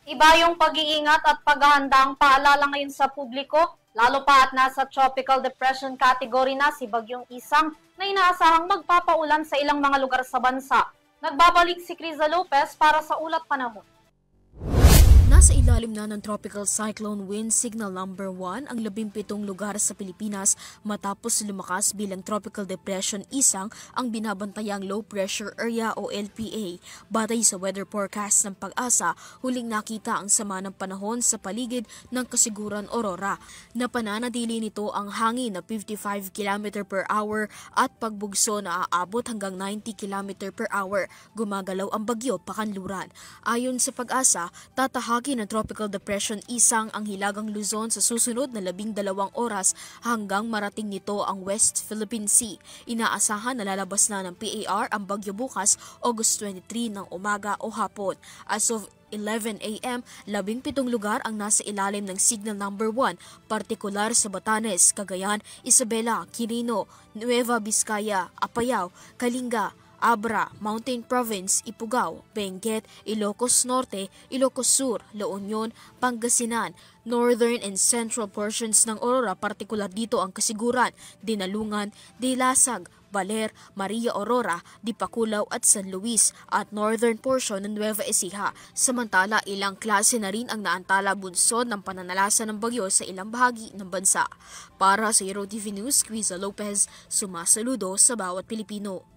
Iba yung pag-iingat at paghahanda ang paalala ngayon sa publiko, lalo pa at nasa tropical depression category na si Bagyong Isang na inaasahang magpapaulan sa ilang mga lugar sa bansa. Nagbabalik si Criza Lopez para sa ulat panahon. Nasa ilalim na ng Tropical Cyclone Wind Signal number 1 ang 17 lugar sa Pilipinas matapos lumakas bilang Tropical Depression Isang ang binabantayang Low Pressure Area o LPA. Batay sa weather forecast ng Pag-asa, huling nakita ang sama ng panahon sa paligid ng Kasiguran Aurora. Napananatili nito ang hangin na 55 km per hour at pagbugso na aabot hanggang 90 km per hour. Gumagalaw ang bagyo pakanluran. Ayon sa Pag-asa, tatahagin ng Tropical Depression Isang ang Hilagang Luzon sa susunod na 12 oras hanggang marating nito ang West Philippine Sea. Inaasahan na lalabas na ng PAR ang bagyo bukas, August 23 ng umaga o hapon. As of 11 a.m., 17 lugar ang nasa ilalim ng Signal number 1, partikular sa Batanes, Cagayan, Isabela, Quirino, Nueva Vizcaya, Apayao, Kalinga, Abra, Mountain Province, Ifugao, Benguet, Ilocos Norte, Ilocos Sur, La Union, Pangasinan, northern and central portions ng Aurora, partikular dito ang Kasiguran, Dinalungan, Dilasag, Baler, Maria Aurora, Dipakulaw at San Luis at northern portion ng Nueva Ecija. Samantala, ilang klase na rin ang naantala bunsod ng pananalasa ng bagyo sa ilang bahagi ng bansa. Para sa Hero TV News, Criza Lopez, sumasaludo sa bawat Pilipino.